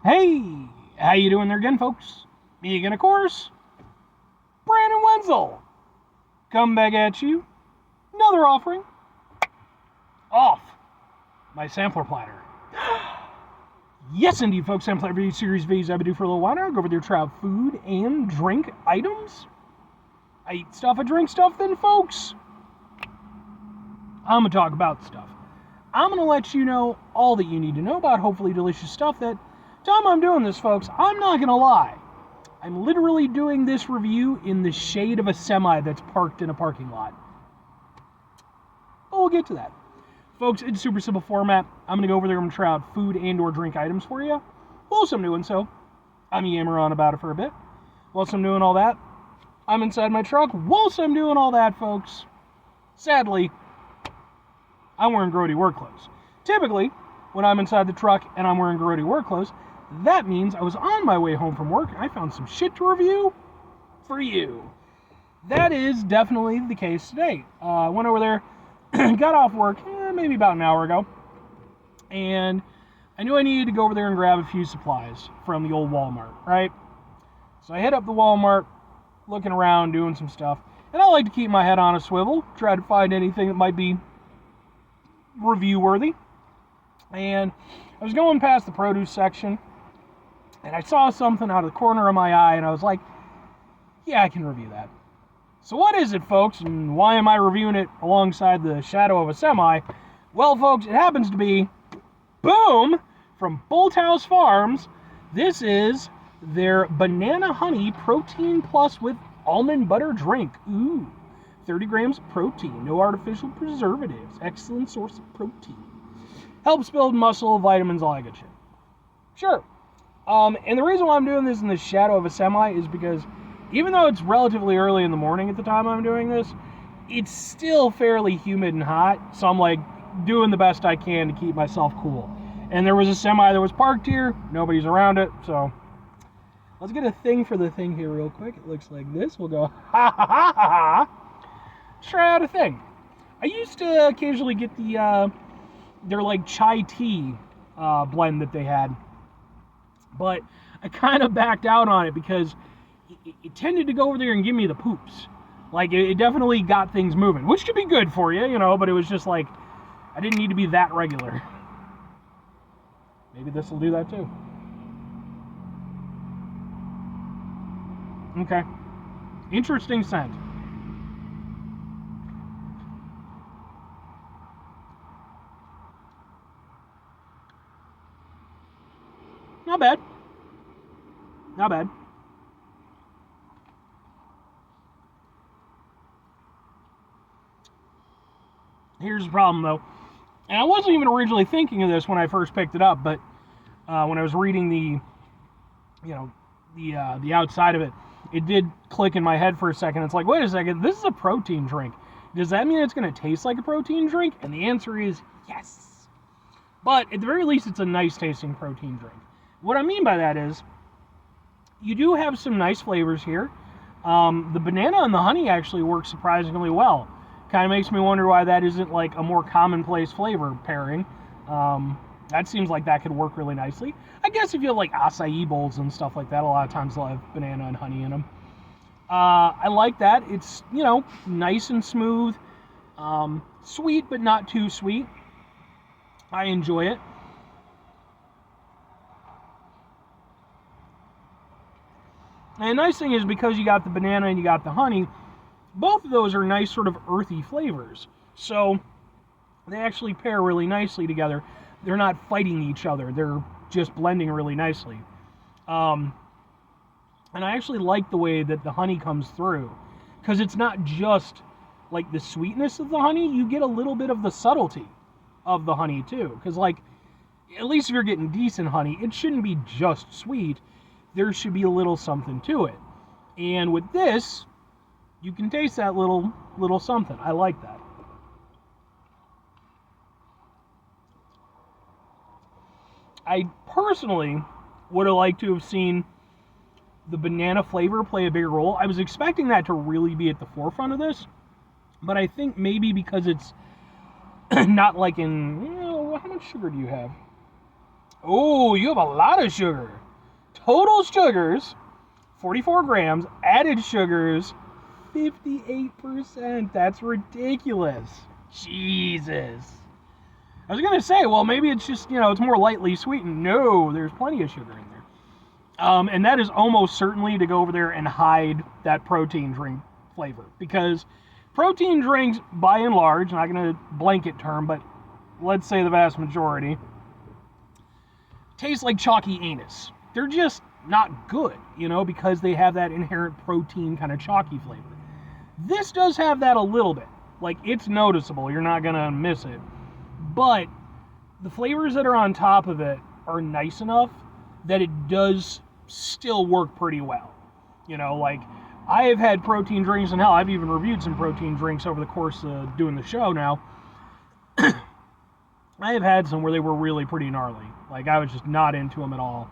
Hey, how you doing there again, folks? Me again, of course, Brandon Wenzel. Come back at you. Another offering. Off my sampler platter. Yes, indeed, folks. Sampler every series videos I've been doing for a little while now. I go over there, try out food and drink items. I eat stuff, I drink stuff, then, folks, I'm going to talk about stuff. I'm going to let you know all that you need to know about hopefully delicious stuff that time I'm doing this, folks, I'm not going to lie. I'm literally doing this review in the shade of a semi that's parked in a parking lot. But we'll get to that. Folks, it's super simple format. I'm going to go over there and try out food and or drink items for you. Whilst I'm doing so, I'm yammer on about it for a bit. Whilst I'm doing all that, I'm inside my truck. Whilst I'm doing all that, folks, sadly, I'm wearing grody work clothes. Typically, when I'm inside the truck and I'm wearing grody work clothes, that means I was on my way home from work and I found some shit to review for you. That is definitely the case today. I went over there, got off work maybe about an hour ago, and I knew I needed to go over there and grab a few supplies from the old Walmart, right? So I hit up the Walmart, looking around, doing some stuff, and I like to keep my head on a swivel, try to find anything that might be review worthy. And I was going past the produce section, and I saw something out of the corner of my eye, and I was like, yeah, I can review that. So what is it, folks, and why am I reviewing it alongside the shadow of a semi? Well, folks, it happens to be, boom, from Bolthouse Farms. This is their Banana Honey Protein Plus with Almond Butter Drink. Ooh, 30 grams of protein, no artificial preservatives, excellent source of protein. Helps build muscle, vitamins, all that good shit. Sure. And the reason why I'm doing this in the shadow of a semi is because even though it's relatively early in the morning at the time I'm doing this, it's still fairly humid and hot, so I'm like doing the best I can to keep myself cool. And there was a semi that was parked here, nobody's around it, so let's get a thing for the thing here real quick. It looks like this. We'll go ha ha ha ha ha. Try out a thing. I used to occasionally get their like chai tea blend that they had, but I kind of backed out on it because it tended to go over there and give me the poops. Like, it definitely got things moving, which could be good for you, but it was just like, I didn't need to be that regular. Maybe this will do that too. Okay. Interesting scent. Not bad. Not bad. Here's the problem, though. And I wasn't even originally thinking of this when I first picked it up, but when I was reading the outside of it, it did click in my head for a second. It's like, wait a second, this is a protein drink. Does that mean it's going to taste like a protein drink? And the answer is yes. But at the very least, it's a nice tasting protein drink. What I mean by that is, you do have some nice flavors here. The banana and the honey actually work surprisingly well. Kind of makes me wonder why that isn't like a more commonplace flavor pairing. That seems like that could work really nicely. I guess if you have like acai bowls and stuff like that, a lot of times they'll have banana and honey in them. I like that. It's, nice and smooth. Sweet, but not too sweet. I enjoy it. And the nice thing is, because you got the banana and you got the honey, both of those are nice sort of earthy flavors. So they actually pair really nicely together. They're not fighting each other. They're just blending really nicely. And I actually like the way that the honey comes through, because it's not just like the sweetness of the honey. You get a little bit of the subtlety of the honey too. Because like, at least if you're getting decent honey, it shouldn't be just sweet. There should be a little something to it. And with this, you can taste that little something. I like that. I personally would have liked to have seen the banana flavor play a bigger role. I was expecting that to really be at the forefront of this, but I think maybe because it's not like in, how much sugar do you have? Oh, you have a lot of sugar. Total sugars, 44 grams. Added sugars, 58%. That's ridiculous. Jesus. I was going to say, well, maybe it's just, it's more lightly sweetened. No, there's plenty of sugar in there. And that is almost certainly to go over there and hide that protein drink flavor. Because protein drinks, by and large, not going to blanket term, but let's say the vast majority, taste like chalky anus. They're just not good, because they have that inherent protein kind of chalky flavor. This does have that a little bit. Like, it's noticeable. You're not going to miss it. But the flavors that are on top of it are nice enough that it does still work pretty well. Like, I have had protein drinks, and hell, I've even reviewed some protein drinks over the course of doing the show now. I have had some where they were really pretty gnarly. Like, I was just not into them at all.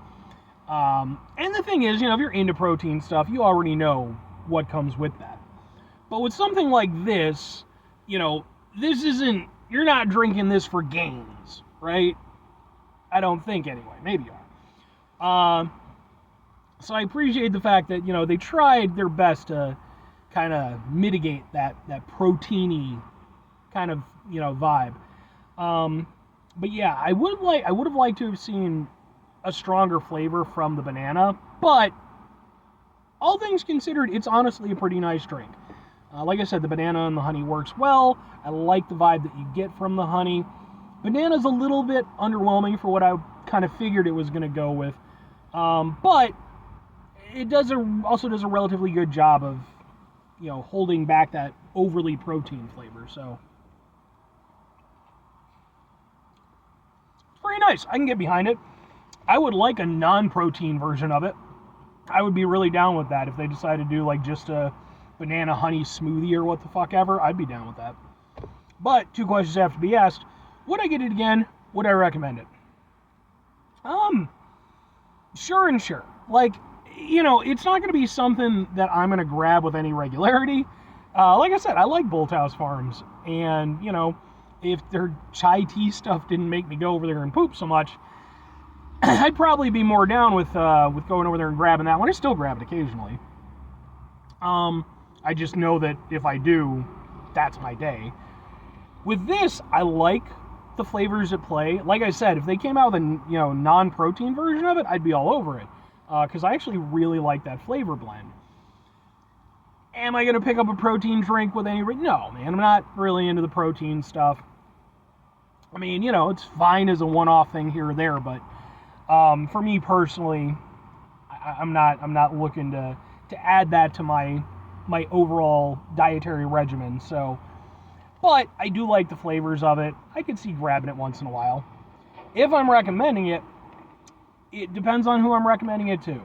And the thing is, if you're into protein stuff, you already know what comes with that. But with something like this, this isn't, you're not drinking this for gains, right? I don't think anyway. Maybe you are. So I appreciate the fact that, they tried their best to kind of mitigate that proteiny kind of, vibe. But yeah, I would have liked to have seen a stronger flavor from the banana, but all things considered, it's honestly a pretty nice drink. Like I said, the banana and the honey works well. I like the vibe that you get from the honey. Banana's a little bit underwhelming for what I kind of figured it was going to go with. But it also does a relatively good job of, holding back that overly protein flavor. So it's pretty nice. I can get behind it. I would like a non-protein version of it. I would be really down with that if they decided to do like just a banana honey smoothie or what the fuck ever. I'd be down with that. But 2 questions have to be asked. Would I get it again? Would I recommend it? Sure and sure. Like, it's not going to be something that I'm going to grab with any regularity. Like I said, I like Bolthouse Farms. And, if their chai tea stuff didn't make me go over there and poop so much, I'd probably be more down with going over there and grabbing that one. I still grab it occasionally. I just know that if I do, that's my day. With this, I like the flavors at play. Like I said, if they came out with a non-protein version of it, I'd be all over it. Because I actually really like that flavor blend. Am I going to pick up a protein drink with any... No, man, I'm not really into the protein stuff. I mean, it's fine as a one-off thing here or there, but for me personally, I'm not looking to add that to my overall dietary regimen. So, but I do like the flavors of it. I could see grabbing it once in a while. If I'm recommending it, it depends on who I'm recommending it to.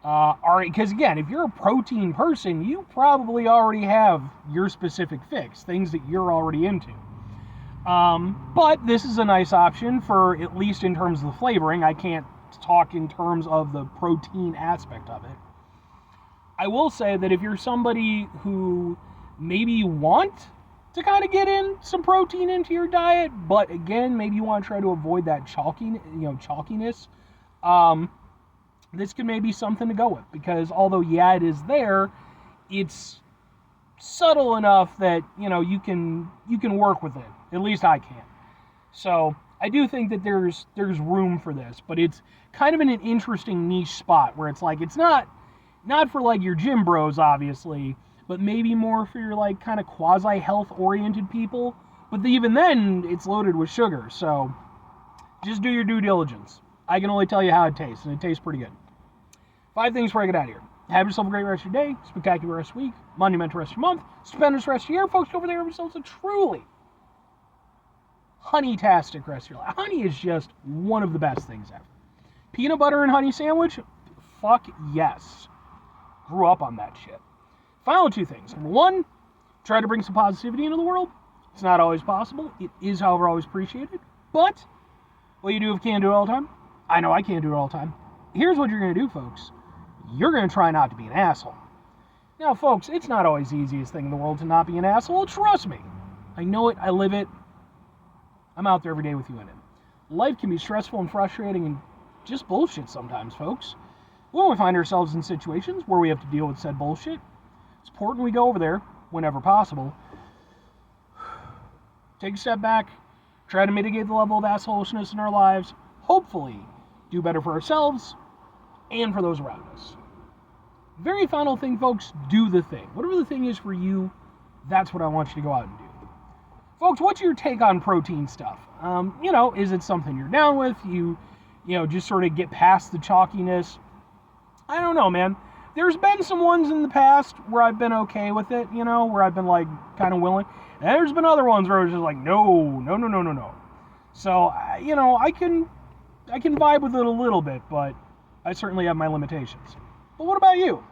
Because again, if you're a protein person, you probably already have your specific fix, things that you're already into. But this is a nice option for, at least in terms of the flavoring. I can't talk in terms of the protein aspect of it. I will say that if you're somebody who maybe you want to kind of get in some protein into your diet, but again, maybe you want to try to avoid that chalkiness, this could maybe something to go with, because although, yeah, it is there, it's subtle enough that, you can work with it. At least I can. So I do think that there's room for this, but it's kind of in an interesting niche spot where it's like, it's not for like your gym bros, obviously, but maybe more for your like kind of quasi-health oriented people. But even then, it's loaded with sugar, so just do your due diligence. I can only tell you how it tastes, and it tastes pretty good. 5 things before I get out of here. Have yourself a great rest of your day, spectacular rest of your week, monumental rest of your month, stupendous rest of your year. Folks, over there, have yourselves a truly honey-tastic rest of your life. Honey is just one of the best things ever. Peanut butter and honey sandwich? Fuck yes. Grew up on that shit. Final 2 things. Number 1, try to bring some positivity into the world. It's not always possible. It is, however, always appreciated. But what you do if you can't do it all the time? I know I can't do it all the time. Here's what you're going to do, folks. You're going to try not to be an asshole. Now, folks, it's not always the easiest thing in the world to not be an asshole. Trust me. I know it. I live it. I'm out there every day with you in it. life can be stressful and frustrating and just bullshit sometimes, folks. When we find ourselves in situations where we have to deal with said bullshit, it's important we go over there whenever possible. Take a step back, try to mitigate the level of assholishness in our lives, hopefully do better for ourselves and for those around us. Very final thing, folks, do the thing. Whatever the thing is for you, that's what I want you to go out and do. Folks, what's your take on protein stuff? Is it something you're down with? You just sort of get past the chalkiness? I don't know, man. There's been some ones in the past where I've been okay with it, where I've been like kind of willing. And there's been other ones where I was just like, no. So, I can vibe with it a little bit, but I certainly have my limitations. But what about you?